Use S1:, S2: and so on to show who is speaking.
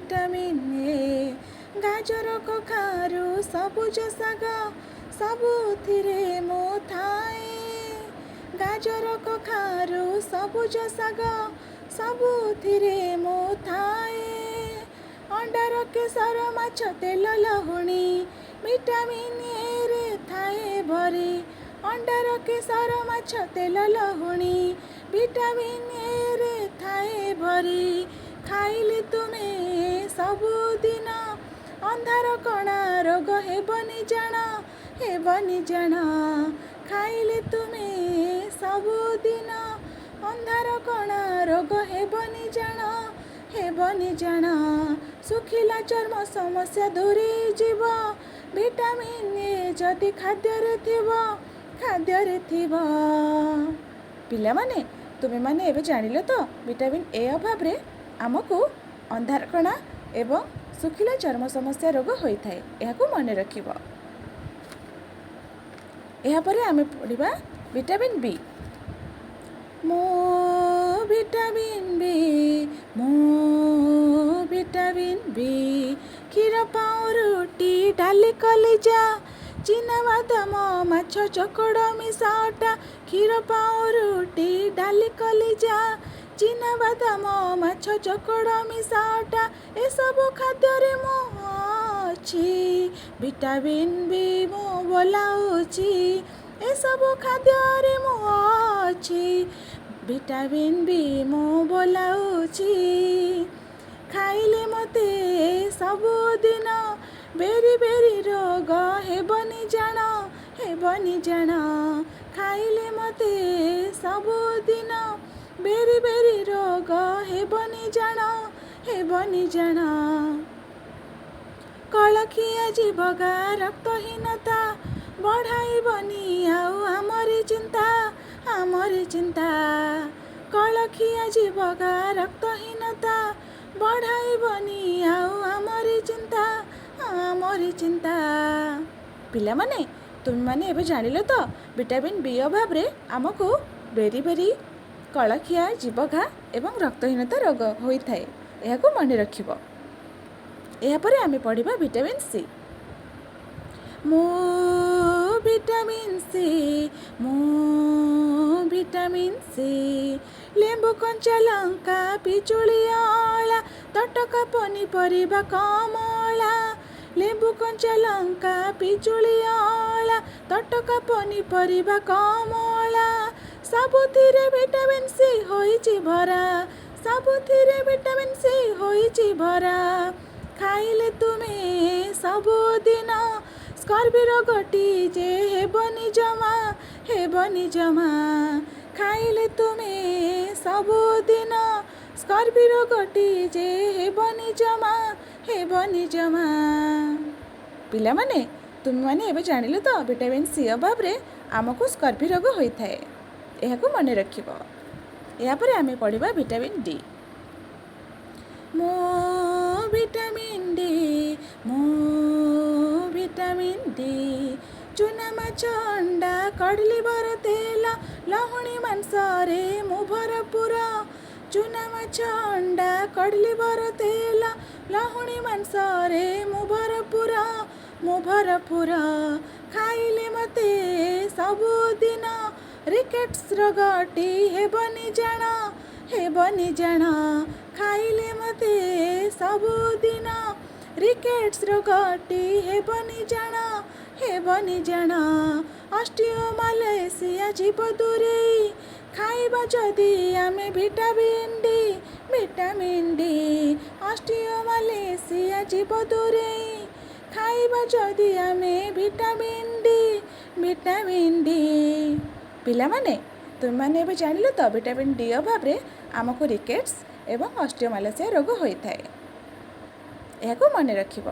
S1: Vitamin A. ଗାଜର କଖାରୁ ସବୁଜ ଶାଗ ସବୁଥିରେ ମୁଁ ଥାଏ। ଗାଜର କଖାରୁ ସବୁଜ ଶାଗ ସବୁଥିରେ ମୁଁ ଥାଏ। ଅଣ୍ଡାର କେଶର ମାଛ ତେଲ ଲହୁଣୀ ଭିଟାମିନ୍ ଏ ରେ ଥାଏ ଭରି। ଅଣ୍ଡାର କେଶର ମାଛ ତେଲ ଲହୁଣୀ ଭିଟାମିନ୍ ଏ ରେ ଥାଏ ଭରି। ଖାଇଲେ ତୁମେ ସବୁଦିନ ଅନ୍ଧାର କଣା ରୋଗ ହେବନି ଜାଣ, ହେବନି ଜାଣ। ଖାଇଲେ ତୁମେ ସବୁଦିନ ଅନ୍ଧାର କଣା ରୋଗ ହେବନି ଜାଣ, ହେବନି ଜାଣ। ଶୁଖିଲା ଚର୍ମ ସମସ୍ୟା ଦୂରେଇ ଯିବ ଭିଟାମିନ୍ ଏ ଯଦି ଖାଦ୍ୟରେ ଥିବ, ଖାଦ୍ୟରେ ଥିବ। ପିଲାମାନେ ତୁମେମାନେ ଏବେ ଜାଣିଲ ତ ଭିଟାମିନ୍ ଏ ଅଭାବରେ ଆମକୁ ଅନ୍ଧାରକଣା ଏବଂ ଶୁଖିଲା ଚର୍ମ ସମସ୍ୟା ରୋଗ ହୋଇଥାଏ। ଏହାକୁ ମନେ ରଖିବ। ଏହାପରେ ଆମେ ପଢ଼ିବା ଭିଟାମିନ୍ ବି। ମୁଁ ଭିଟାମିନ୍ ବି, ମୁଁ ଭିଟାମିନ୍ ବି। କ୍ଷୀର ପାଉଁରୁଟି ଡାଲି କଲିଜା ଚିନାବାଦାମ ମାଛ ଚୋକଡ଼ ମିଶା ଅଟା। କ୍ଷୀର ପାଉଁରୁଟି ଡାଲି କଲିଜା ଚିନାବାଦାମ ମାଛ ଚୋକଡ଼ ମିଶା ଅଟା ଏସବୁ ଖାଦ୍ୟରେ ମୁଁ ଅଛି। ଭିଟାମିନ୍ ବି ମୁଁ ବୋଲାଉଛି ଏସବୁ ଖାଦ୍ୟରେ ମୁଁ ଅଛି। ଭିଟାମିନ୍ ବି ମୁଁ ବୋଲାଉଛି। ଖାଇଲେ ମୋତେ ସବୁଦିନ ବେରି ବେରି ରୋଗ ହେବନି ଜାଣ, ହେବନି ଜାଣ। ଖାଇଲେ ମୋତେ ସବୁଦିନ ବେରି ବେରି ରୋଗ ହେବନି ଜାଣ, ହେବନି ଜାଣ। କଳଖିଆ ଜୀବଗା ରକ୍ତହୀନତା ବଢ଼ାଇବନି ଆଉ ଆମରି ଚିନ୍ତା, ଆମରି ଚିନ୍ତା। କଳଖିଆ ଜୀବଗା ରକ୍ତହୀନତା ବଢ଼ାଇବନି ଆଉ ଆମରି ଚିନ୍ତା, ଆମରି ଚିନ୍ତା। ପିଲାମାନେ ତୁମେମାନେ ଏବେ ଜାଣିଲ ତ ଭିଟାମିନ୍ ବି ଅଭାବରେ ଆମକୁ ବେରି ବେରି, କଳଖିଆ, ଜୀବଘା ଏବଂ ରକ୍ତହୀନତା ରୋଗ ହୋଇଥାଏ। ଏହାକୁ ମନେ ରଖିବ। ଏହାପରେ ଆମେ ପଢ଼ିବା ଭିଟାମିନ୍ ସି। ମୁଁ ଭିଟାମିନ୍ ସି, ମୁଁ ଭିଟାମିନ୍ ସି। ଲେମ୍ବୁ କଞ୍ଚା ଲଙ୍କା ପିଜୁଳି ଅଁଳା ତଟକା ପନିପରିବା କମଳା। ଲେମ୍ବୁ କଞ୍ଚା ଲଙ୍କା ପିଜୁଳି ଅଁଳା ତଟକା ପନିପରିବା କମଳା ସବୁଥିରେ ଭିଟାମିନ୍ ସି ହୋଇଛି ଭରା, ସବୁଥିରେ ଭିଟାମିନ୍ ସି ହୋଇଛି ଭରା। ଖାଇଲେ ତୁମେ ସବୁଦିନ ସ୍କର୍ବି ରୋଗଟି ଯେ ହେବନି ଜମା, ହେବନି ଜମା। ଖାଇଲେ ତୁମେ ସବୁଦିନ ସ୍କର୍ବି ରୋଗଟି ଯେ ହେବନି ଜମା, ହେବନି ଜମା। ପିଲାମାନେ ତୁମେମାନେ ଏବେ ଜାଣିଲ ତ ଭିଟାମିନ୍ ସି ଅଭାବରେ ଆମକୁ ସ୍କର୍ବି ରୋଗ ହୋଇଥାଏ। ଏହାକୁ ମନେ ରଖିବ। ଏହାପରେ ଆମେ ପଢ଼ିବା ଭିଟାମିନ୍ ଡି। ମୁଁ ଭିଟାମିନ୍ ଡି, ମୁଁ ଭିଟାମିନ୍ ଡି। ଚୁନା ମାଛ ଅଣ୍ଡା କଡ଼ଲି ବର ତେଲ ଲହୁଣୀ ମାଂସରେ ମୁଁ ଭରପୁର। ଚୁନା ମାଛ ଅଣ୍ଡା କଡ଼ଲି ବର ତେଲ ଲହୁଣୀ ମାଂସରେ ମୁଁ ଭରପୁର, ମୁଁ ଭରପୁର। ଖାଇଲେ ମୋତେ ସବୁଦିନ ରିକେଟ୍ସ ରୋଗଟି ହେବନି ଜାଣ, ହେବନି ଜାଣ। ଖାଇଲେ ମୋତେ ସବୁଦିନ ରିକେଟ୍ସ ରୋଗଟି ହେବନି ଜାଣ, ହେବନି ଜାଣ। ଅଷ୍ଟିଓମାଲେସିଆ ଯିବ ଦୂରେଇ ଖାଇବା ଯଦି ଆମେ ଭିଟାମିନ୍ ଡି, ଭିଟାମିନ୍ ଡି। ଅଷ୍ଟିଓମାଲେସିଆ ଯିବ ଦୂରେଇ ଖାଇବା ଯଦି ଆମେ ଭିଟାମିନ୍ ଡି, ଭିଟାମିନ୍ ଡି। ପିଲାମାନେ ତୁମେମାନେ ଏବେ ଜାଣିଲ ତ ଭିଟାମିନ୍ ଡି ଅଭାବରେ ଆମକୁ ରିକେଟ୍ସ ଏବଂ ଅଷ୍ଟିଓମାଲେସିଆ ରୋଗ ହୋଇଥାଏ। ଏହାକୁ ମନେ ରଖିବ।